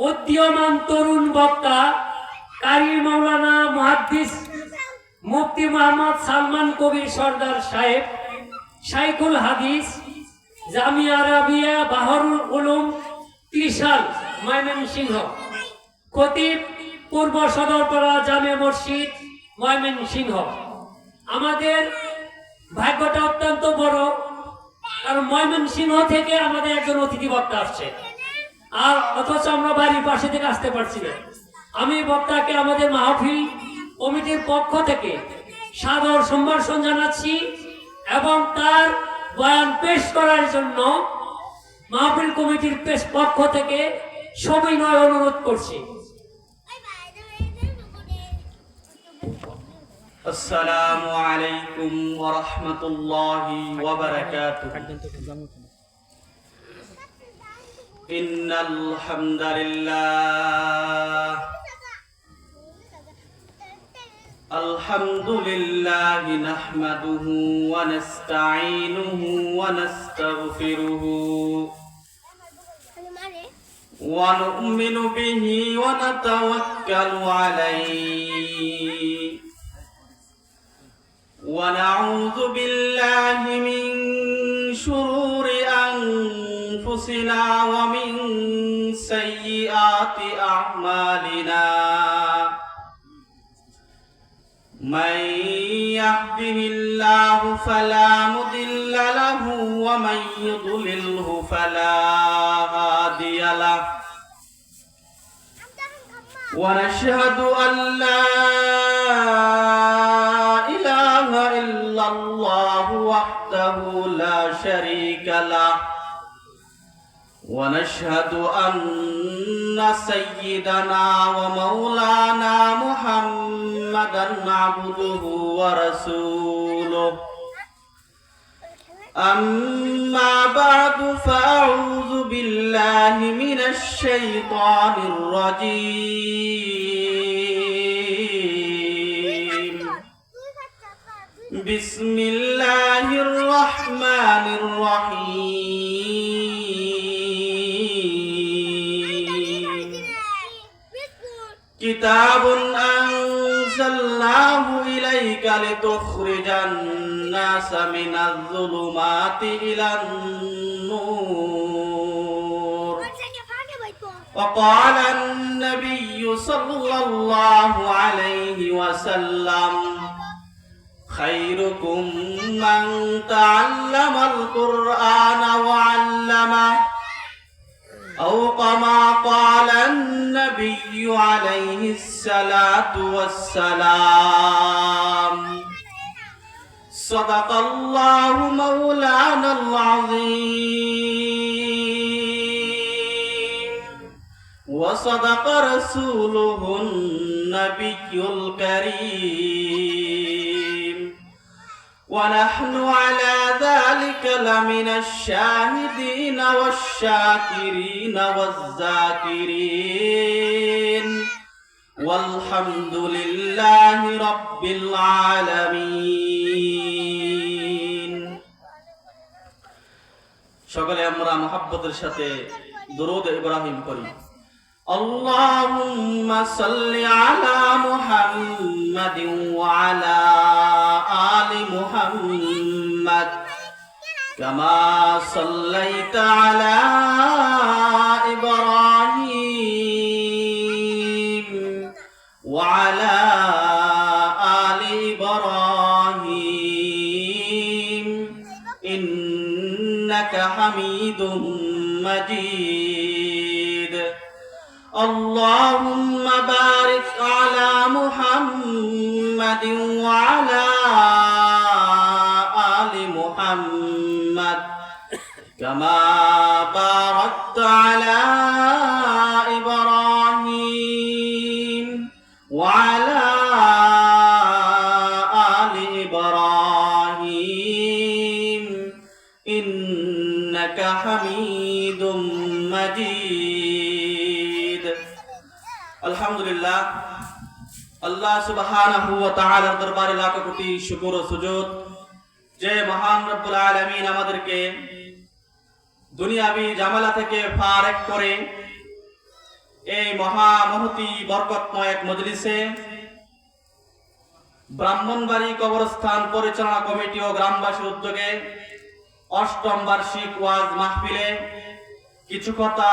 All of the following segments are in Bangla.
উদীয়মান তরুণ বক্তা কারি মাওলানা মুহাদ্দিস মুফতি মোহাম্মদ সালমান কবির সরদার সাহেব, শাইখুল হাদিস, জামিয়া আরাবিয়া বাহরুল উলুম, ত্রিশাল, ময়মনসিংহ। খতিব পূর্ব সদরপাড়া জামে মসজিদ, ময়মনসিংহ। আমাদের ভাগ্যটা অত্যন্ত বড়, কারণ ময়মনসিংহ থেকে আমাদের একজন অতিথি বক্তা আসছে, আর অথচ আমরা বাড়ির পাশে থেকে আসতে পারছি না। আমি বক্তাকে আমাদের মাহফিল কমিটির পক্ষ থেকে সাদর সম্ভাষণ জানাচ্ছি এবং তার বয়ান পেশ করার জন্য মাহফিল কমিটির পক্ষ থেকে সবিনয় অনুরোধ করছি। আসসালামু আলাইকুম ওয়া রাহমাতুল্লাহি ওয়া বারাকাতুহু। ইন্নাল হামদালিল্লাহ আলহামদুলিল্লাহি নাহমাদুহু ওয়া নাস্তাঈনুহু ওয়া নাস্তাগফিরুহু ওয়া নু'মিনু বিহি ওয়া নাতাওয়াক্কালু আলাইহি ونعوذ بالله من شرور أنفسنا ومن سيئات أعمالنا من يهده الله فلا مضل له ومن يضلله فلا هادي له ونشهد أن لا الله وحده لا شريك له ونشهد أن سيدنا ومولانا محمدا عبده ورسوله أما بعد فأعوذ بالله من الشيطان الرجيم بسم الله الرحمن الرحيم كتاب أنزلناه إليك لتخرج الناس من الظلمات إلى النور وقال النبي صلى الله عليه وسلم خيركم من تعلم القرآن وعلمه أو كما قال النبي عليه الصلاة والسلام صدق الله مولانا العظيم وصدق رسوله النبي الكريم ونحن على ذلك لمن الشاهدين والشاكرين والذاكرين والحمد لله رب العالمين। সকলে আমরা মুহাব্বতের সাথে দরুদ ইব্রাহিম পড়ি। اللهم صل على محمد وعلى آل محمد كما صليت على إبراهيم وعلى آل إبراهيم إنك حميد مجيد اللهم بارك على محمد وعلى آل محمد كما باركت على إبراهيم وعلى آل إبراهيم إنك حميد مجيد। আলহামদুলিল্লাহ, আল্লাহ সুবহানাহু ওয়া তাআলার দরবারে লাখ কোটি শুকর ও সুজুদ যে মহান রব্বুল আলামিন আমাদেরকে দুনিয়াবি ঝামেলা থেকে ফারেক করে এই মহা মহতি বরকতময় এক মজলিসে ব্রাহ্মণবাড়ি কবরস্থান পরিচালনা কমিটি ও গ্রামবাসীর উদ্যোগে ৮ম বার্ষিক ওয়াজ মাহফিলে কিছু কথা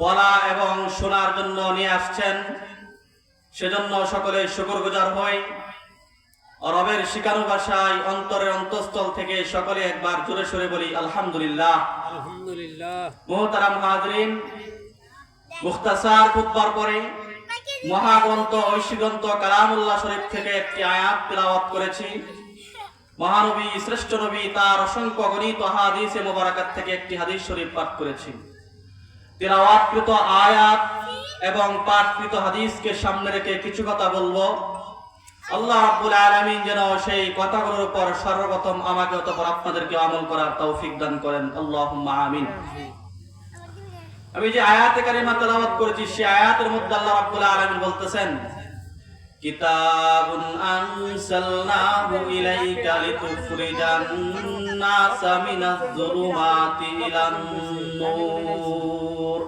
বলা এবং শোনার জন্য নিয়ে আসছেন। সেজন্য সকলে শুকরগুজার হই। রবের শিকারু ভাষায় অন্তরের অন্তঃস্থল থেকে সকলে একবার জোরে সোরে বলি আলহামদুলিল্লাহ। আলহামদুলিল্লাহ। মুহতারাম হাজরিন, মুখতাসার খুতবার পরে মহাগ্রন্থ ঐশী গ্রন্থ কালামুল্লাহ শরীফ থেকে একটি আয়াত তিলাওয়াত করেছি। মহানবী শ্রেষ্ঠ নবী তার অসংখ্য গণিত হাদিসে মোবারকাত থেকে একটি হাদিস শরীফ পাঠ করেছি। তিলাওয়াতকৃত আয়াত এবং পাঠকৃত হাদিসকে সামনে রেখে কিছু কথা বলবো। আল্লাহ রাব্বুল আলামিন যেন সেই কথাগুলোর উপর সর্বপ্রথম আমাকে অতঃপর আপনাদেরকে আমল করার তৌফিক দান করেন, আল্লাহুম্মা আমিন। আমি যে আয়াতে কারিমা তেলাওয়াত করেছি সেই আয়াতের মধ্যে আল্লাহ রাব্বুল আলামিন বলতেছেন, কিতাবুন আনসালনাহু ইলাইকা লিতুখরিজান নাসা মিনাজ যুলুমাতি ইলান নূর।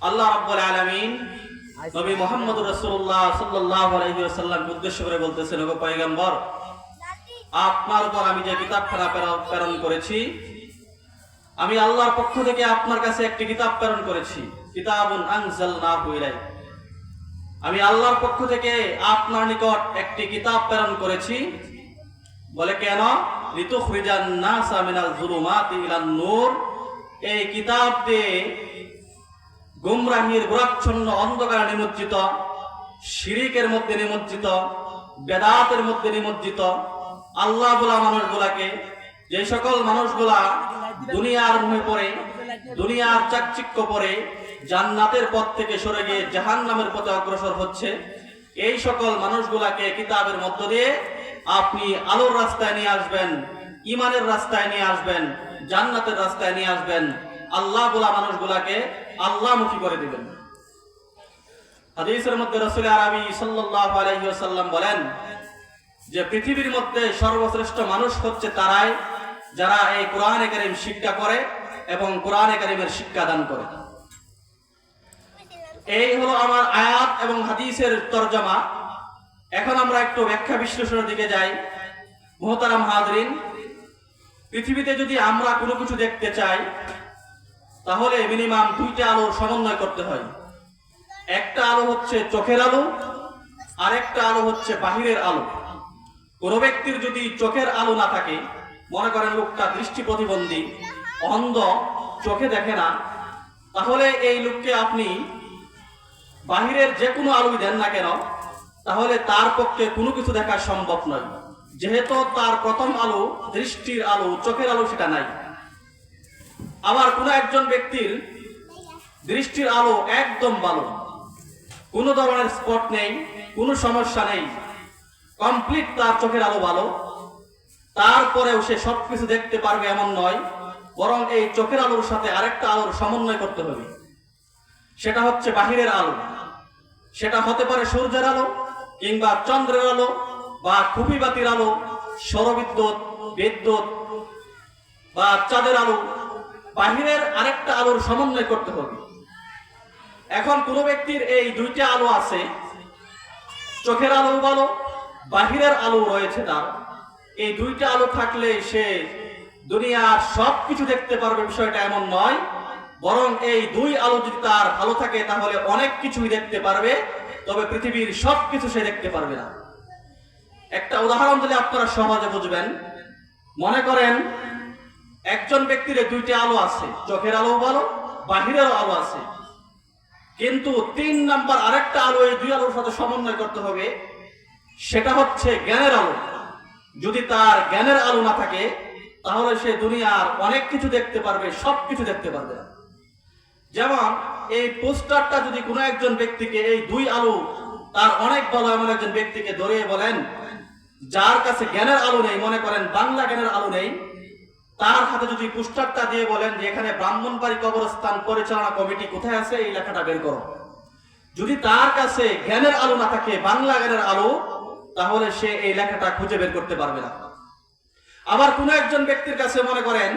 আল্লাহ রাব্বুল আলামিন নবী মুহাম্মদ রাসূলুল্লাহ সাল্লাল্লাহু আলাইহি ওয়াসাল্লামকে উদ্দেশ্য করে বলতেছেন, ওগো পয়গম্বর, আপনার উপর আমি যে কিতাবখানা প্রেরণ করেছি, আমি আল্লাহর পক্ষ থেকে আপনার কাছে একটি কিতাব প্রেরণ করেছি। কিতাবুন আনজালনাহু ইলাইক, আমি আল্লাহর পক্ষ থেকে আপনার নিকট একটি কিতাব প্রেরণ করেছি। বলে কেন? লিতুখরিজান নাসা মিনাল যুলুমাতি ইলান নূর। এই কিতাব দিয়ে গুমরাহির গোড়াচ্ছন্ন অন্ধকারে নিমজ্জিত, শিরিকের মধ্যে নিমজ্জিত, বেদাতের মধ্যে নিমজ্জিত আল্লাহ বলা মানুষগুলাকে, যে সকল মানুষগুলা দুনিয়ার মুহে পড়ে, দুনিয়ার চাকচিক্য পড়ে জান্নাতের পথ থেকে সরে গিয়ে জাহান্নামের পথে অগ্রসর হচ্ছে, এই সকল মানুষগুলাকে কিতাবের মধ্য দিয়ে আপনি আলোর রাস্তায় নিয়ে আসবেন, ইমানের রাস্তায় নিয়ে আসবেন, জান্নাতের রাস্তায় নিয়ে আসবেন, আল্লাহ বলা মানুষগুলাকে আল্লাহমুখী করে দিবেন। হাদিসের মধ্যে রাসূল আরবি সাল্লাল্লাহু আলাইহি ওয়াসাল্লাম বলেন যে পৃথিবীর মধ্যে সর্বশ্রেষ্ঠ মানুষ হচ্ছে তারাই যারা এই কোরআনে কারীম শিক্ষা করে এবং কোরআনে কারীমের শিক্ষা দান করে। এই হলো আমার আয়াত এবং হাদিসের তরজমা। এখন আমরা একটু ব্যাখ্যা বিশ্লেষণের দিকে যাই। মুহতারাম হাজরিন, পৃথিবীতে যদি আমরা কোনো কিছু দেখতে চাই তাহলে মিনিমাম দুইটা আলোর সমন্বয় করতে হয়। একটা আলো হচ্ছে চোখের আলো, আর একটা আলো হচ্ছে বাহিরের আলো। কোনো ব্যক্তির যদি চোখের আলো না থাকে, মনে করেন লোকটা দৃষ্টি প্রতিবন্ধী, অন্ধ, চোখে দেখে না, তাহলে এই লোককে আপনি বাহিরের যে কোনো আলোই দেন না কেন, তাহলে তার পক্ষে কোনো কিছু দেখা সম্ভব নয়, যেহেতু তার প্রথম আলো, দৃষ্টির আলো, চোখের আলো সেটা নাই। আবার কোনো একজন ব্যক্তির দৃষ্টির আলো একদম ভালো, কোনো ধরনের স্পট নেই, কোনো সমস্যা নেই, কমপ্লিট তার চোখের আলো ভালো, তারপরেও সে সবকিছু দেখতে পারবে এমন নয়, বরং এই চোখের আলোর সাথে আরেকটা আলোর সমন্বয় করতে হবে। সেটা হচ্ছে বাহিরের আলো। সেটা হতে পারে সূর্যের আলো, কিংবা চন্দ্রের আলো, বা খুপি বাতির আলো, সৌরবিদ্যুৎ, বিদ্যুৎ বা চাঁদের আলো। বাহিরের আরেকটা আলোর সমন্বয় করতে হবে। এখন কোন ব্যক্তির এই দুইটা আলো আছে, চোখের আলো ভালো, বাহিরের আলো রয়েছে তার, এই দুইটা আলো থাকলে সে দুনিয়ার সবকিছু দেখতে পারবে বিষয়টা এমন নয়, বরং এই দুই আলো যদি তার ভালো থাকে তাহলে অনেক কিছুই দেখতে পারবে, তবে পৃথিবীর সবকিছু সে দেখতে পারবে না। একটা উদাহরণ দিলে আপনারা সহজে বুঝবেন। মনে করেন একজন ব্যক্তির দুইটা আলো আছে, চোখের আলো ভালো, বাহিরের আলো আছে, কিন্তু 3 নাম্বার আরেকটা আলো এই দুই আলোর সাথে সমন্বয় করতে হবে। সেটা হচ্ছে জ্ঞানের আলো। যদি তার জ্ঞানের আলো না থাকে তাহলে সে দুনিয়ার অনেক কিছু দেখতে পারবে, সবকিছু দেখতে পারবে না। যেমন এই পোস্টারটা যদি কোনো একজন ব্যক্তিকে, এই দুই আলো তার অনেক ভালো এমন একজন ব্যক্তিকে ধরে বলেন, যার কাছে জ্ঞানের আলো নেই, মনে করেন বাংলা জ্ঞানের আলো নেই, তার হাতে যদি পোস্টারটা দিয়ে বলেন যে এখানে ব্রাহ্মণবাড়ি কবরস্থান পরিচালনা কমিটি কোথায় আছে, এই লেখাটা বের করো, যদি তার কাছে জ্ঞানের আলো না থাকে, বাংলা জ্ঞানের আলো, তাহলে সে এই লেখাটা খুঁজে বের করতে পারবে না। আবার কোন একজন ব্যক্তির কাছে মনে করেন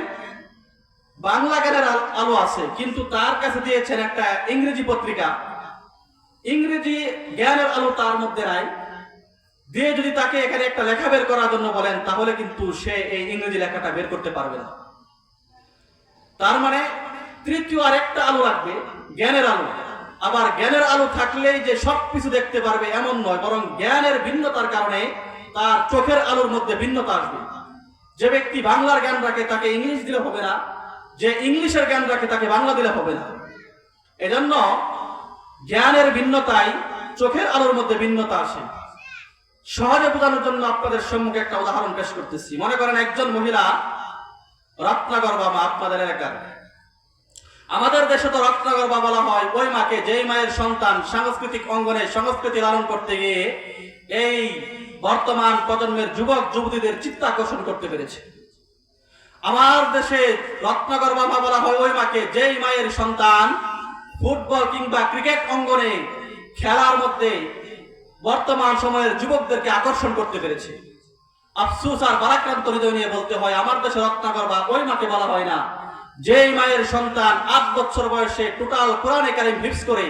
বাংলা জ্ঞানের আলো আছে, কিন্তু তার কাছে দিয়েছেন একটা ইংরেজি পত্রিকা, ইংরেজি জ্ঞানের আলো তার মধ্যে নাই, দিয়ে যদি তাকে এখানে একটা লেখা বের করার জন্য বলেন তাহলে কিন্তু সে এই ইংরেজি লেখাটা বের করতে পারবে না। তার মানে তৃতীয় আরেকটা আলো লাগবে, জ্ঞানের আলো। আবার জ্ঞানের আলো থাকলেই যে সবকিছু দেখতে পারবে এমন নয়, বরং জ্ঞানের ভিন্নতার কারণে তার চোখের আলোর মধ্যে ভিন্নতা আসবে। যে ব্যক্তি বাংলার জ্ঞান রাখে তাকে ইংলিশ দিলে হবে না, যে ইংলিশের জ্ঞান রাখে তাকে বাংলা দিলে হবে না। এজন্য জ্ঞানের ভিন্নতায় চোখের আলোর মধ্যে ভিন্নতা আসে। সহজে বোঝানোর জন্য আপনাদের সম্মুখে একটা উদাহরণ পেশ করতেছি। মনে করেন একজন মহিলা রত্নাকর বাবা, আপনাদের এলাকার, আমাদের দেশে তো রত্নাকর বাবা বলা হয় ওই মাকে যেই মায়ের সন্তান সাংস্কৃতিক অঙ্গনে সংস্কৃতি লালন করতে গিয়ে এই বর্তমান প্রজন্মের যুবক যুবতীদের চিত্তাকর্ষণ করতে পেরেছে। আমার দেশে রত্নাকর বাবা বলা হয় ওই মাকে যেই মায়ের সন্তান ফুটবল কিংবা ক্রিকেট অঙ্গনে খেলার মধ্যে বর্তমান সময়ের যুবকদেরকে আকর্ষণ করতে পেরেছে। আফসোস আর বারাক্রান্ত হৃদয় নিয়ে বলতে হয়, আমার দেশে রত্নাকর বা ওই মাকে বলা হয় না যেই মায়ের সন্তান 8 বছর বয়সে টোটাল কোরআনে কারিম হিফজ করে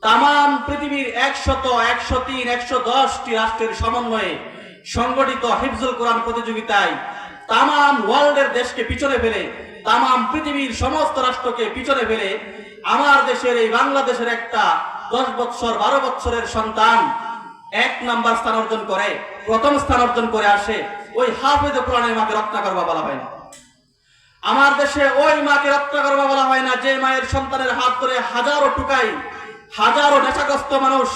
তাম পৃথিবীর 100, 103, 110টি রাষ্ট্রের সমন্বয়ে সংগঠিত হিফজুল কোরআন প্রতিযোগিতায় তাম ওয়ার্ল্ডের দেশকে পিছনে ফেলে, তাম পৃথিবীর সমস্ত রাষ্ট্রকে পিছনে ফেলে আমার দেশের এই বাংলাদেশের একটা 10 বছর 12 বছরের সন্তান 1 নাম্বার স্থান অর্জন করে, প্রথম স্থান অর্জন করে আসে, ওই হাফেজে কোরআনের মাকে রত্নাকর বাবা বলা হয় না। আমার দেশে ওই মাকে রত্নাকর বাবা বলা হয় না যে মায়ের সন্তানের হাত ধরে হাজারো টুকাই, হাজারো নেশাগ্রস্ত মানুষ,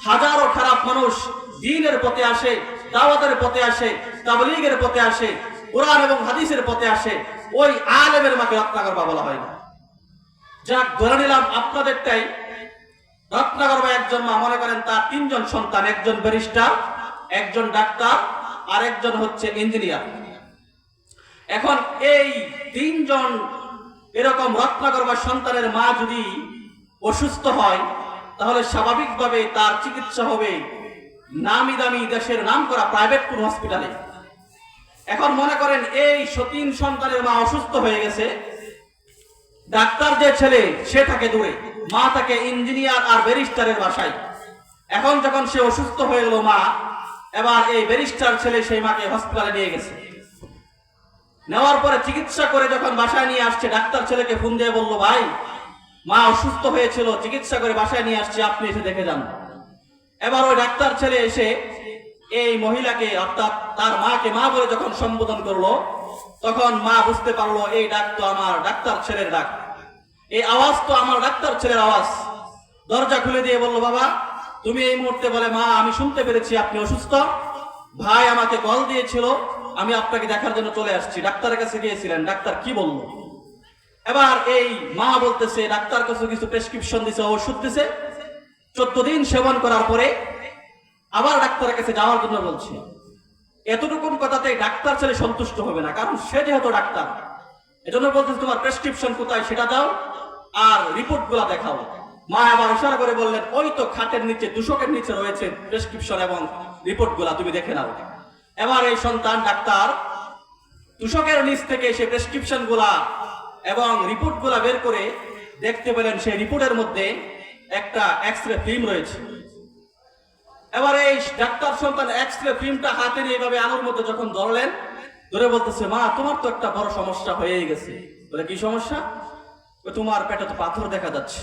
হাজারো খারাপ মানুষ দ্বীনের পথে আসে, দাওয়াতের পথে আসে, তাবলীগের পথে আসে, কোরআন এবং হাদিসের পথে আসে, ওই আলেমের মাকে রত্নাকর বাবা বলা হয় না। যাক, ধরে নিলাম আপনাদেরটাই রত্নাকর বাবা একজন মা, মনে করেন তার 3 জন সন্তান, একজন ব্যারিস্টার, একজন ডাক্তার আর একজন হচ্ছে ইঞ্জিনিয়ার। এখন এই 3 জন এরকম রত্নাকর বাবার সন্তানের মা যদি অসুস্থ হয় তাহলে স্বাভাবিকভাবে তার চিকিৎসা হবে নামি দামি দেশের নামকরা প্রাইভেট কোন হসপিটালে। এখন মনে করেন এই 3 সন্তানের মা অসুস্থ হয়ে গেছে, ডাক্তার যে ছেলে সে থাকে দূরে, মা থাকে ইঞ্জিনিয়ার আর ব্যারিস্টারের বাসায়। এখন যখন সে অসুস্থ হয়ে গেল মা, এবার এই ব্যারিস্টার ছেলে সেই মাকে হসপিটালে নিয়ে গেছে। নেওয়ার পরে চিকিৎসা করে যখন বাসায় নিয়ে আসছে, ডাক্তার ছেলেকে ফোন দিয়ে বললো, ভাই মা অসুস্থ হয়েছিল, চিকিৎসা করে বাসায় নিয়ে আসছে, আপনি এসে দেখে যান। এবার ওই ডাক্তার ছেলে এসে এই মহিলাকে অর্থাৎ তার মাকে মা বলে যখন সম্বোধন করলো, তখন মা বুঝতে পারলো এই ডাক তো আমার ডাক্তার ছেলের ডাক, এই আওয়াজ তো আমার ডাক্তার ছেলের আওয়াজ। দরজা খুলে দিয়ে বললো, বাবা তুমি এই মুহূর্তে, বলে মা আমি শুনতে পেরেছি আপনি অসুস্থ, ভাই আমাকে কল দিয়েছিল, আমি আপনাকে দেখার জন্য চলে আসছি। ডাক্তারের কাছে গিয়েছিলেন, ডাক্তার কি বলল? এবার এই মা বলতেছে ডাক্তার কাছে কিছু প্রেসক্রিপশন দিছে, ওষুধ দিছে, 14 দিন সেবন করার পরে আবার ডাক্তারের কাছে যাওয়ার জন্য বলছে। এতটুকুন কথাতে ডাক্তার ছেলে সন্তুষ্ট হবে না, কারণ সে যেহেতু ডাক্তার, এজন্য বলতেছে তোমার প্রেসক্রিপশন কোথায় সেটা দাও আর রিপোর্ট গুলা দেখাও। মা আবার ইশারা করে বললেন, ওই তো খাটের নিচে তোষকের নিচে রয়েছে প্রেসক্রিপশন এবং রিপোর্ট গুলা, তুমি দেখে নাও। এবার এই সন্তান ডাক্তার তোষকের নিচ থেকে সে প্রেসক্রিপশন গুলা এবং রিপোর্ট গুলা বের করে দেখতে পেলেন সেই রিপোর্টের মধ্যে একটা এক্সরে ফিল্ম রয়েছে। এবার এই ডাক্তার সন্তান এক্সরে ফিল্মটা হাতে নিয়ে এইভাবে আলোর মধ্যে যখন ধরলেন, ধরে বলতেছে, মা তোমার তো একটা বড় সমস্যা হয়ে গেছে। বলে কি সমস্যা? তোমার পেটে তো পাথর দেখা যাচ্ছে।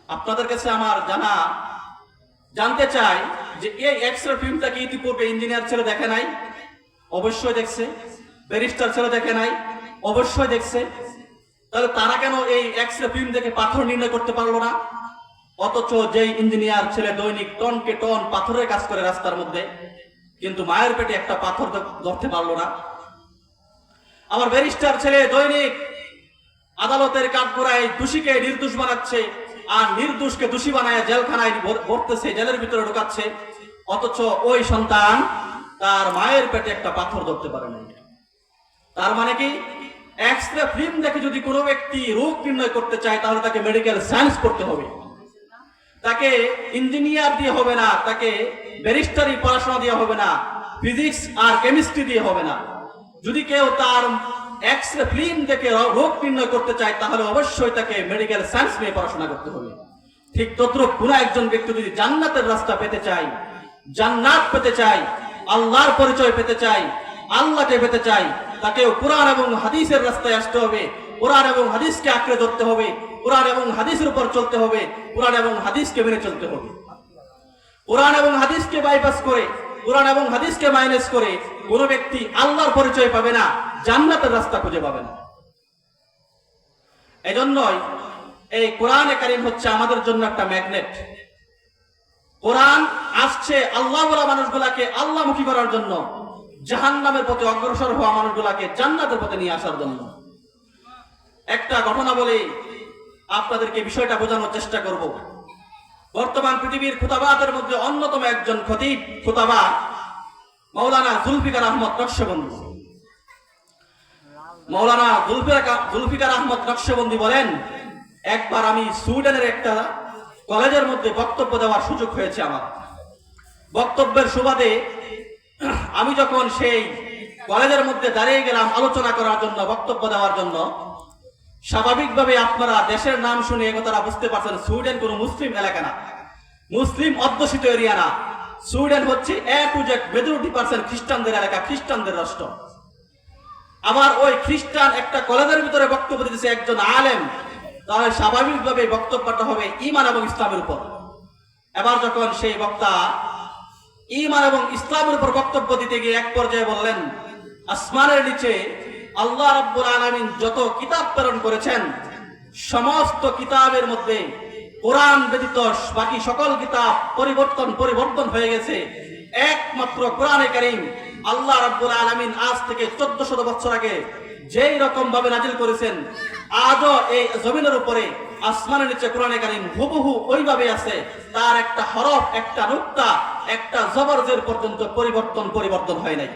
আপনাদের কাছে আমার জানতে চাই যে এই এক্সরে ফিল্মটা কি ইতিপূর্বে ইঞ্জিনিয়ার ছেলে দেখে নাই? অবশ্যই দেখছে। ব্যারিস্টার ছেলে দেখে নাই? অবশ্যই দেখছে। তাহলে তারা কেন এই এক্সরে ফিল্ম দেখে পাথর নির্ণয় করতে পারলো না? অথচ যেই ইঞ্জিনিয়ার ছেলে দৈনিক টনকে টন পাথরের কাজ করে রাস্তার মধ্যে, কিন্তু মায়ের পেটে একটা পাথর ধরতে পারলো না। আমার ব্যারিস্টার ছেলে দৈনিক আদালতের কাঠগড়ায় দোষীকে নির্দোষ বানাচ্ছে আর নির্দোষকে দোষী বানায় জেলখানায় ভরতেছে, জেলের ভিতরে ঢোকাচ্ছে, অথচ ওই সন্তান তার মায়ের পেটে একটা পাথর ধরতে পারে না। তার মানে কি, এক্সরে ফিল্ম দেখে যদি কোনো ব্যক্তি রোগ নির্ণয় করতে চায় তাহলে তাকে মেডিকেল সায়েন্স পড়তে হবে, তাকে ইঞ্জিনিয়ার দিয়ে হবে না, তাকে ব্যারিস্টারি পড়াশোনা দিয়ে হবে না, ফিজিক্স আর কেমিস্ট্রি দিয়ে হবে না। যদি কেউ তার এক্স-রে ফিল্ম দেখে রোগ নির্ণয় করতে চায়, তাহলে অবশ্যই তাকে মেডিকেল সায়েন্স নিয়ে পড়াশোনা করতে হবে। ঠিক তদ্রুপ কোন একজন ব্যক্তি যদি জান্নাতের রাস্তা পেতে চায়, জান্নাত পেতে চায়, আল্লাহর পরিচয় পেতে চায়, আল্লাহকে পেতে চায়, তাকেও কোরআন এবং হাদিসের রাস্তায় আসতে হবে। কোরআন এবং হাদিসকে আঁকড়ে ধরতে হবে, কোরআন এবং হাদিসের উপর চলতে হবে, কোরআন এবং হাদিসকে মেনে চলতে হবে। কোরআন এবং হাদিসকে বাইপাস করে, কোরআন এবং হাদিসকে মাইনাস করে কোন ব্যক্তি আল্লাহর পরিচয় পাবে না, জান্নাতের রাস্তা খুঁজে পাবে না। এজন্যই এই কোরআনে কারীম হচ্ছে আমাদের জন্য একটা ম্যাগনেট। কোরআন আসছে আল্লাহ বলা মানুষগুলাকে আল্লাহমুখী করার জন্য, জাহান্নামের পথে অগ্রসর হওয়া মানুষগুলাকে জান্নাতের পথে নিয়ে আসার জন্য। একটা ঘটনা বলে আপনাদেরকে বিষয়টা বোঝানোর চেষ্টা করব। বর্তমান পৃথিবীর খুতাবাদের মধ্যে অন্যতম একজন খতিব খুতাবা মাওলানা জুলফিকার আহমদ নকশবন্দি। মাওলানা জুলফিকার আহমদ নকশবন্দি বলেন, একবার আমি সুইডেনের একটা কলেজের মধ্যে বক্তব্য দেওয়ার সুযোগ হয়েছে আমার। বক্তব্যের সুবাদে আমি যখন সেই কলেজের মধ্যে দাঁড়িয়ে গেলাম আলোচনা করার জন্য, বক্তব্য দেওয়ার জন্য, স্বাভাবিকভাবে আপনারা দেশের নাম শুনে একথাটা বুঝতে পারছেন, সুইডেন কোনো মুসলিম এলাকা না, মুসলিম অধ্যুষিত এরিয়া না। সুইডেন হচ্ছে A to Z majority percent খ্রিস্টানদের এলাকা, খ্রিস্টানদের রাষ্ট্র। আবার ওই খ্রিস্টান একটা কলেজের ভিতরে বক্তব্য দিতেছে একজন আলেম, তাহলে স্বাভাবিকভাবে বক্তব্যটা হবে ঈমান এবং ইসলামের উপর। এবার যখন সেই বক্তা ঈমান এবং ইসলামের উপর বক্তব্য দিতে গিয়ে এক পর্যায়ে বললেন, আসমানের নিচে আল্লাহ রাব্বুল আলামিন যত কিতাব প্রেরণ করেছেন, সমস্ত কিতাবের মধ্যে কোরআন ব্যতীত বাকি সকল কিতাব পরিবর্তন হয়ে গেছে। একমাত্র কোরআনে কারীম আল্লাহ রাব্বুল আলামিন আজ থেকে 1400 বছর আগে যেই রকম ভাবে নাজিল করেছেন, আজও এই জমিনের উপরে আসমানের নিচে কোরআনে কারীম হুবহু ওইভাবে আছে। তার একটা হরফ, একটা নুক্তা, একটা জবরজের পর্যন্ত পরিবর্তন হয় নাই।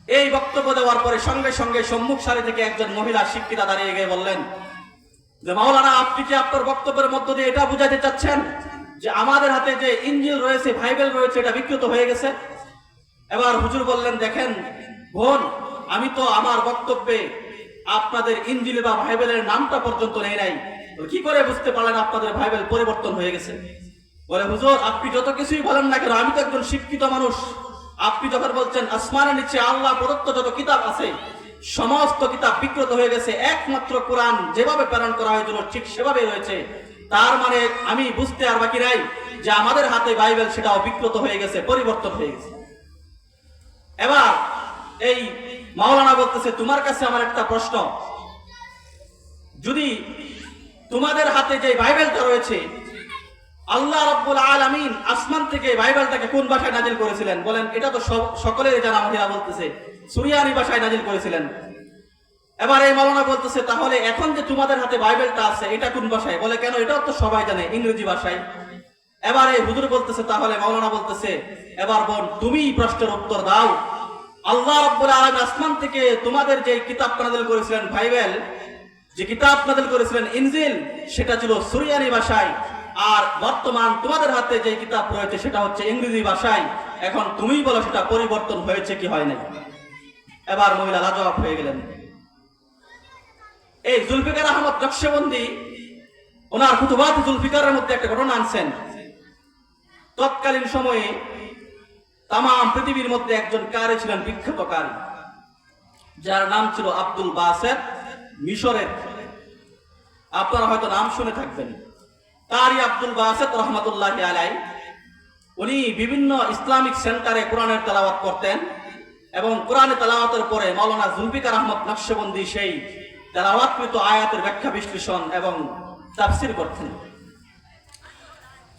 এই বক্তব্য দেওয়ার পরে সঙ্গে সঙ্গে সম্মুখ সারি থেকে একজন মহিলা শিক্ষিতা দাঁড়িয়ে গিয়ে বললেন যে, মাওলানা, আপনি কি আপনার বক্তব্যের মধ্য দিয়ে এটা বুঝাতে চাচ্ছেন যে আমাদের হাতে যে ইনজিল রয়েছে, বাইবেল রয়েছে, এটা বিকৃত হয়ে গেছে? এবার হুজুর বললেন, দেখেন বোন, আমি তো আমার বক্তব্যে আপনাদের ইনজিল বা বাইবেলের নামটা পর্যন্ত নেই নাই, কি করে বুঝতে পারলেন আপনাদের বাইবেল পরিবর্তন হয়ে গেছে? বলে, হুজুর, আপনি যত কিছুই বলেন না কেন, আমি তো একজন শিক্ষিত মানুষ। আপনি যখন বলছেন আসমানের নিচে আল্লাহ প্রদত্ত যত কিতাব আছে, সমস্ত কিতাব বিকৃত হয়ে গেছে, একমাত্র কোরআন যেভাবে প্রেরণ করা হয়েছিল ঠিক সেভাবে রয়েছে, তার মানে আমি বুঝতে আর বাকি নাই যে আমাদের হাতে বাইবেল সেটাও বিকৃত হয়ে গেছে, পরিবর্তন হয়ে গেছে। এবার এই মাওলানা বলতেছে, তোমার কাছে আমার একটা প্রশ্ন, যদি তোমাদের হাতে যে বাইবেলটা রয়েছে, আল্লাহ রাব্বুল আলামিন আসমান থেকে বাইবেলটাকে কোন ভাষায় নাজিল করেছিলেন? বলেন, এটা তো সকলেরই জানা। মহিলা বলতেছে সুরিয়ানি ভাষায় নাজিল করেছিলেন। এবার এই মাওলানা বলতেছে, তাহলে এখন যে তোমাদের হাতে বাইবেলটা আছে এটা কোন ভাষায়? বলে, কেন, এটাও তো সবাই জানে, ইংরেজি ভাষায়। এবার এই হুজুর বলতেছে, তাহলে মাওলানা বলতেছে, এবার বোন, তুমি প্রশ্নের উত্তর দাও। আল্লাহ রাব্বুল আলামিন আসমান থেকে তোমাদের যে কিতাব নাজিল করেছিলেন বাইবেল, যে কিতাব নাজিল করেছিলেন ইনজিল, সেটা ছিল সুরিয়ানি ভাষায়, আর বর্তমান তোমাদের হাতে যে কিতাব রয়েছে সেটা হচ্ছে ইংরেজি ভাষায়। এখন তুমি বলো সেটা পরিবর্তন হয়েছে কি হয় নাই? এবার মহিলা লাজবাব হয়ে গেলেন। এই জুলফিকার আহমদ নকশবন্দি ওনার খুতুবাত জুলফিকারের মধ্যে একটা ঘটনা আনছেন। তৎকালীন সময়ে তাম পৃথিবীর মধ্যে একজন কারি ছিলেন, বিখ্যাত কারি, যার নাম ছিল আব্দুল বাসেত, মিশরের। আপনারা হয়তো নাম শুনে থাকবেন। কারি আব্দুল বাসেত রহমাতুল্লাহি আলাইহি, উনি বিভিন্ন ইসলামিক সেন্টারে কোরআনের তেলাওয়াত করতেন এবং কোরআনে তেলাওয়াতের পরে মাওলানা জুলফিকার আহমদ নকশবন্দি সেই তেলাওয়াতকৃত আয়াতের ব্যাখ্যা বিশ্লেষণ এবং তাফসীর করতেন।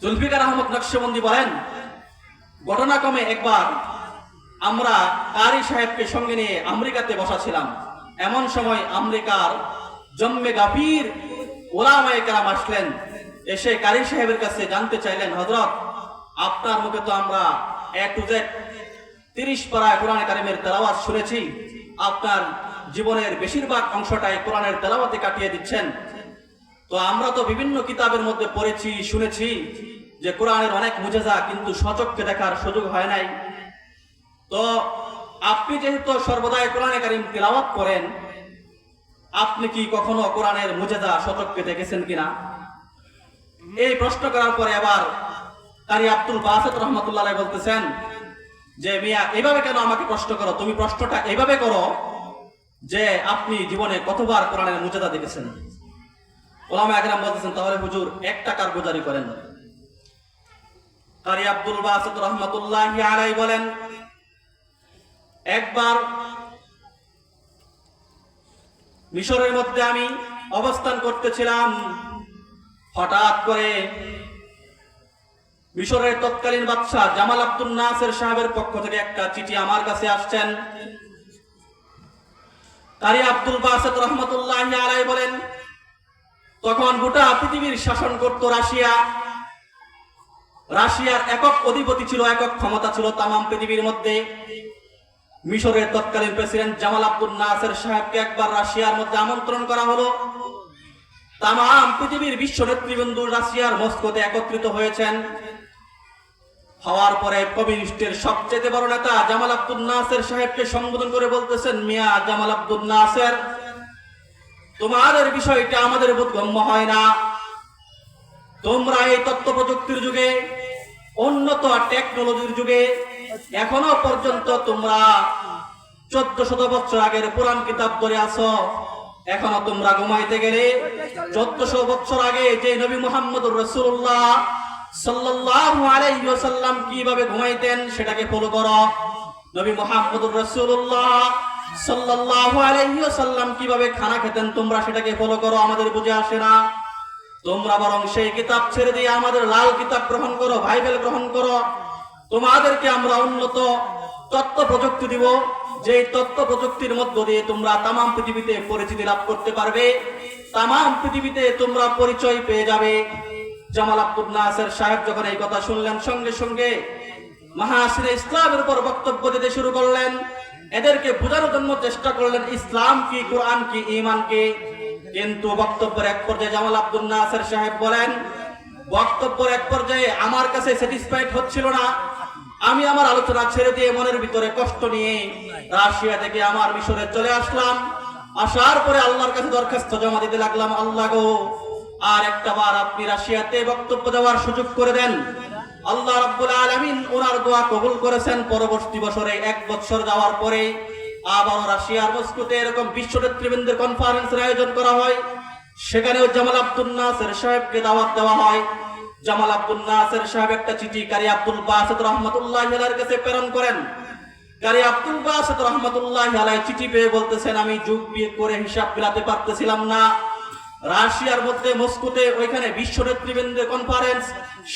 জুলফিকার আহমদ নকশবন্দি বলেন, ঘটনাক্রমে একবার আমরা কারি সাহেবকে সঙ্গে নিয়ে আমেরিকাতে বসাছিলাম। এমন সময় আমেরিকার জম্মে গাফির ওলামায়ে কেরাম আসলেন, এসে কারি সাহেবের কাছে জানতে চাইলেন, হযরত, আপনার মুখে তো আমরা A to Z 30 পারায় কোরআনে কারিমের তেলাওয়াত শুনেছি, আপনার জীবনের বেশিরভাগ অংশটাই কোরআনের তেলাওয়াতে কাটিয়ে দিচ্ছেন। তো আমরা তো বিভিন্ন কিতাবের মধ্যে পড়েছি, শুনেছি যে কোরআনের অনেক মুজিজা, কিন্তু সচক্ষে দেখার সুযোগ হয় নাই। তো আপনি যেহেতু সর্বদাই কোরআনে কারীম তিলাওয়াত করেন, আপনি কি কখনো কোরআনের মুজেজা শতককে দেখেছেন কিনা? এই প্রশ্ন করার পরে আবার কারি আব্দুল বাসিত রহমাতুল্লাহ আলাইহি বলতেছেন যে মিয়া এইভাবে কেন আমাকে প্রশ্ন করো, তুমি প্রশ্নটা এইভাবে করো যে আপনি জীবনে কতবার কোরআনের মুজেজা দেখেছেন। ওলামা একরাম বলতেছেন তাহলে হুজুর 1 টাকার গুজারি করেন। কারি আব্দুল বাসিত রহমাতুল্লাহি আলাইহি বলেন, একবার মিশরের মধ্যে আমি অবস্থান করতেছিলাম, হঠাৎ করে মিশরের তৎকালীন বাদশাহ জামাল আব্দুল নাসের সাহেবের পক্ষ থেকে একটা চিঠি আমার কাছে আসছেন। কারি আব্দুল বাসিত রহমাতুল্লাহি আলাইহি বলেন, তখন গোটা পৃথিবীর শাসন করত রাশিয়া। রাশিয়ার একক অধিপতি ছিল, একক ক্ষমতা ছিল তামাম পৃথিবীর মধ্যে। মিশরের তৎকালীন প্রেসিডেন্ট জামাল আব্দুল নাসের সাহেবকে একবার রাশিয়ার মধ্যে আমন্ত্রণ করা হলো। তামাম পৃথিবীর বিশ্ব নেতৃবৃন্দ রাশিয়ার মস্কোতে একত্রিত হয়েছেন। হওয়ার পরে কমিউনিস্টের সবচেয়ে বড় নেতা জামাল আব্দুল নাসের সাহেবকে সম্বোধন করে বলতেছেন, মিয়া জামাল আব্দুল নাসের, তোমাদের বিষয়টা আমাদের বোধগম্য হয় না। তোমরা এই তথ্য প্রযুক্তির যুগে, উন্নত টেকনোলজির যুগে এখনো পর্যন্ত তোমরা 1400 বছর আগের পুরাণ কিতাব ধরে আছো। এখনো তোমরা ঘুমাইতে গেলে 1400 বছর আগে যে নবী মুহাম্মদুর রাসূলুল্লাহ সাল্লাল্লাহু আলাইহি ওয়াসাল্লাম কিভাবে ঘুমাইতেন সেটাকে ফলো করো। নবী মুহাম্মদুর রাসূলুল্লাহ সাল্লাল্লাহু আলাইহি ওয়াসাল্লাম কিভাবে খানা খেতেন তোমরা সেটাকে ফলো করো। আমাদের বুঝে আসে না। তোমরা বরং সেই কিতাব ছেড়ে দিয়ে আমাদের লাল কিতাব গ্রহণ করো, বাইবেল গ্রহণ করো। তোমাদেরকে আমরা উন্নত তথ্য প্রযুক্তি দিব, যে তথ্য প্রযুক্তির মধ্য দিয়ে তোমরা তামাম পৃথিবীতে পরিচিতি লাভ করতে পারবে, তামাম পৃথিবীতে তোমরা পরিচয় পেয়ে যাবে। জামাল আব্দুল নাসের সাহেব যখন এই কথা শুনলেন, সঙ্গে সঙ্গে মহাসিনে ইসলামের উপর বক্তব্য দিতে শুরু করলেন। এদেরকে বোঝানোর জন্য চেষ্টা করলেন ইসলাম কি, কোরআন কি, ঈমান কি। কিন্তু বক্তব্যের এক পর্যায়ে জামাল আব্দুল নাসের সাহেব বলেন, বক্তব্যের এক পর্যায়ে আমার কাছে স্যাটিসফাইড হচ্ছিল না। আমি আমার আলোচনা ছেড়ে দিয়ে মনের ভিতরে কষ্ট নিয়ে রাশিয়া থেকে আমার মিশরে চলে আসলাম। আসার পরে আল্লাহর কাছে দরখাস্ত জমা দিতে লাগলাম, আল্লাহ গো, আর একটা বার আপনি রাশিয়াতে বক্তব্য দেওয়ার সুযোগ করে দেন। আল্লাহ রাব্বুল আলামিন ওনার দোয়া কবুল করেছেন। পরবর্তী বছরে 1 বছর যাওয়ার পরে আবার রাশিয়ার মস্কোতে এরকম বিশ্ব নেতৃবৃন্দের কনফারেন্সের আয়োজন করা হয়। সেখানেও জামাল আব্দুল নাসের সাহেবকে দাওয়াত দেওয়া হয়। জামাল আব্দুল নাসের সাহেব একটা চিঠি কারি আব্দুল বাসিত রহমাতুল্লাহি আলাইহির কাছে প্রেরণ করেন। কারি আব্দুল বাসিত রহমাতুল্লাহি আলাইহি চিঠি পেয়ে বলতেছেন, আমি যুগ বিয়োগ করে হিসাব মিলাতে পারতেছিলাম না। রাশিয়ার মধ্যে মস্কোতে ওইখানে বিশ্ব নেতৃবৃন্দের কনফারেন্স,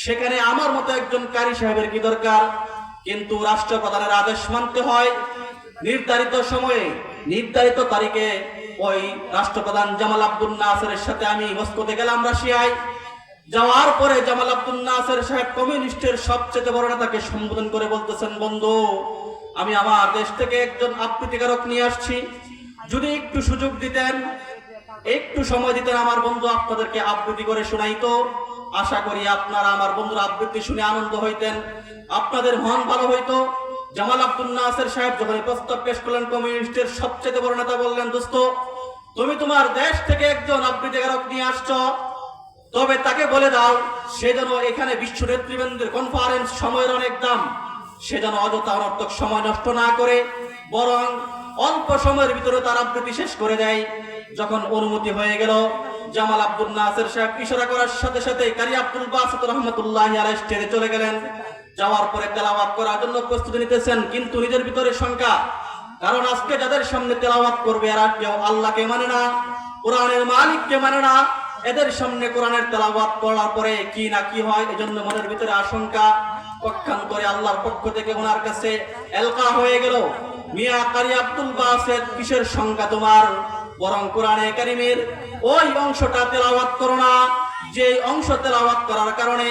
সেখানে আমার মতো একজন কারি সাহেবের কি দরকার? কিন্তু রাষ্ট্রপ্রধানের আদেশ মানতে হয়। নির্ধারিত সময়ে, নির্ধারিত তারিখে ওই রাষ্ট্রপ্রধান জামাল আব্দুল নাসেরের সাথে আমি মস্কোতে গেলাম রাশিয়ায়। যাওয়ার পরে জামাল আব্দুল নাসের সাহেব কমিউনিস্টের সবচেয়ে বড় নেতাকে সম্বোধন করে বলতেছেন, বন্ধু, আমি আমার দেশ থেকে একজন আবৃত্তিকারক নিয়ে আসছি। যদি একটু সুযোগ দিতেন, একটু সময় দিতেন, আমার বন্ধু আপনাদেরকে আবৃত্তি করে শোনাইতো। আশা করি আপনারা আমার বন্ধুর আবৃত্তি শুনে আনন্দ হইতেন, আপনাদের মন ভালো হইতো। জামাল আব্দুল নাসের সাহেব যখন প্রস্তাব পেশ করলেন, কমিউনিস্টের সবচেয়ে বড় নেতা বললেন, দোস্ত, তুমি তোমার দেশ থেকে একজন আবৃত্তিকারক নিয়ে আসছো, তবে তাকে বলে দাও সে যেন এখানে বিশ্ব নেতৃবৃন্দের কনফারেন্স সময়ের অনেক দাম, সে যেন অযথা অনর্থক সময় নষ্ট না করে বরং অল্প সময়ের ভিতরে তার আবৃত্তি শেষ করে দেয়। যখন অনুমতি হয়ে গেল, জামাল আব্দুল নাসের সাহেব ইশারা করার সাথে সাথে কারি আব্দুল বাসিত রহমাতুল্লাহি আলাইহি স্টেজে চলে গেলেন। যাওয়ার পরে তেলাওয়াত করার জন্য প্রস্তুতি নিতেছেন, কিন্তু নিজের ভিতরে শঙ্কা। কারণ আজকে যাদের সামনে তেলাওয়াত করবে এরা কেউ আল্লাহকে মানে না, কোরআনের মালিককে মানে না। এদের সামনে কোরআনের তেলাওয়াত করার পরে কি না কি হয়, এজন্য মনের ভিতরে আশঙ্কা। পক্ষান্তরে আল্লাহর পক্ষ থেকে ওনার কাছে এলকা হয়ে গেল, মিয়া কারি আব্দুল বাসিত, কিসের শঙ্কা তোমার? বরং কোরআনে কারীমের ওই অংশটা তেলাওয়াত করো না, যে অংশ তেলাওয়াত করার কারণে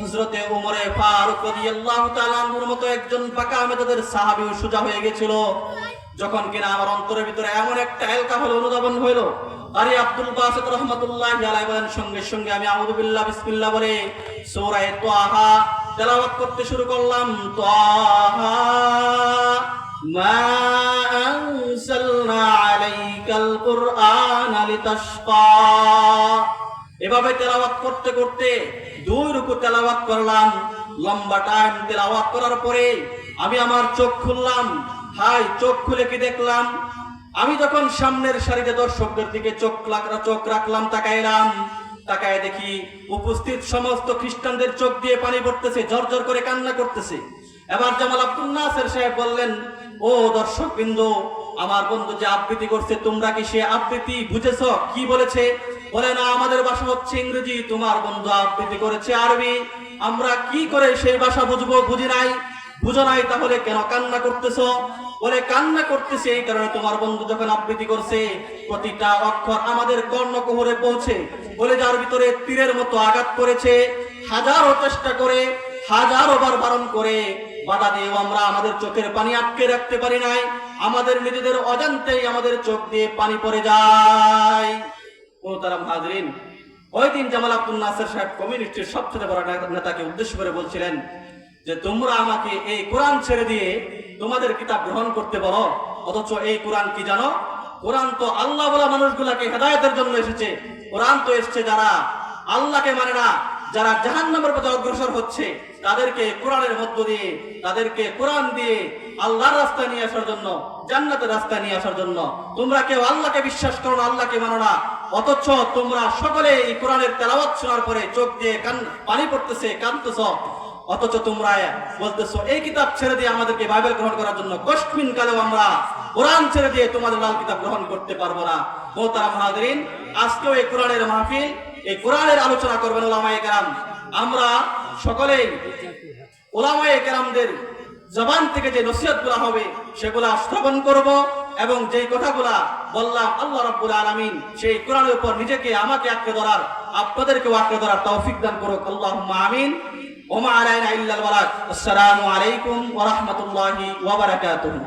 হযরতে ওমরে ফারুক রাদিয়াল্লাহু তাআলা আনহুর মতো একজন পাকা মেধাদের সাহাবী সুজা হয়ে গেছিল। যখন কিনা আমার অন্তরের ভিতরে এমন একটা এলকা হলো, অনুধাবন হইল, কারি আব্দুল বাসিত রহমাতুল্লাহি আলাইহি বলেন, সঙ্গে সঙ্গে আমি আউযু বিল্লাহ বিসমিল্লাহ বলে সূরা তাহা তেলাওয়াত করতে শুরু করলাম। তাহা মা আনসালনা আলাইকাল কুরআনা লিতাশকা। এভাবে তেলাওয়াত করতে করতে 2 রুকু তেলাওয়াত করলাম। লম্বা টাইম তেলাওয়াত করার পরে আমি আমার চোখ খুললাম। হাই, চোখ খুলে কি দেখলাম? আমি যখন সামনের সারিতে দর্শকদের দিকে চোখ রাখলাম, তাকায় দেখি উপস্থিত সমস্ত খ্রিস্টানদের চোখ দিয়ে পানি পড়তেছে, ঝরঝর করে কান্না করতেছে। এবার জামাল আব্দুল নাসের সাহেব বললেন, ও দর্শক বিন্দু, আমার বন্ধু যে আবৃত্তি করছে, তোমরা কি সে আবৃত্তি বুঝেছ? কি বলেছে? বলে, না, আমাদের ভাষা হচ্ছে ইংরেজি, তোমার বন্ধু আবৃত্তি করেছে আরবি। আমরা কি করে সেই ভাষা বুঝবো? বুঝো নাই, তাহলে কেন কান্না করতেছ? বলে, কান্না করতেছে এই কারণে, তোমার বন্ধু যখন আবৃত্তি করছে প্রতিটা অক্ষর আমাদের কর্ণকুহরে পৌঁছে কলেজার ভিতরে তীরের মতো আঘাত করেছে। হাজারো চেষ্টা করে, হাজারো বার বারণ করে, বাধা দিয়েও আমরা আমাদের চোখের পানি আটকে রাখতে পারি নাই। আমাদের নিজেদের অজান্তেই আমাদের চোখ দিয়ে পানি পড়ে যায়। মোহতারাম হাজরিন, ওই দিন জামাল আব্দুল নাসের সাহেব কমিউনিস্টের সবচেয়ে বড় নেতাকে উদ্দেশ্য করে বলছিলেন যে, তোমরা আমাকে এই কোরআন ছেড়ে দিয়ে তোমাদের কিতাব গ্রহণ করতে বলো, অথচ এই কোরআন কি জানো? কোরআন তো আল্লাহ বলা মানুষগুলাকে হেদায়েতের জন্য এসেছে। কোরআন তো এসেছে যারা আল্লাহকে মানে না, যারা জাহান্নামের পথে অগ্রসর হচ্ছে, তাদেরকে কোরআনের মধ্য দিয়ে, তাদেরকে কোরআন দিয়ে আল্লাহর রাস্তায় নিয়ে আসার জন্য, জান্নাতের রাস্তায় নিয়ে আসার জন্য। তোমরা কেউ আল্লাহকে বিশ্বাস করো না, আল্লাহকে মানো না, অথচ তোমরা সকলে এই কোরআনের তেলাওয়াত শোনার পরে চোখ দিয়ে পানি পড়তেছে, কাঁদতেছ, অথচ তোমরা বলতেছো এই কিতাব ছেড়ে দিয়ে আমাদেরকে বাইবেল গ্রহণ করার জন্য। কষ্টিন কালেও আমরা কোরআন ছেড়ে দিয়ে তোমাদের লাল কিতাব গ্রহণ করতে পারবো না। মোহতারাম হাজরিন, আজকেও এই কোরআনের মাহফিল, এই কোরআনের আলোচনা করবেন উলামায়ে কেরাম। আমরা সকলেই উলামায়ে কেরামদের জবান থেকে যে নসিহতগুলো হবে সেগুলা শ্রবণ করব, এবং যেই কথাগুলা বললাম আল্লাহ রাব্বুল আলামিন সেই কোরআনের উপর নিজেকে, আমাকে আঁকড়ে ধরার, আপনাদেরকেও আঁকড়ে ধরার তৌফিক দান করুক। আল্লাহুম্মা আমিন। ওমা আলাইনা ইল্লাল বালাগ। আসসালামু আলাইকুম ওয়া রাহমাতুল্লাহি ওয়া বারাকাতুহু।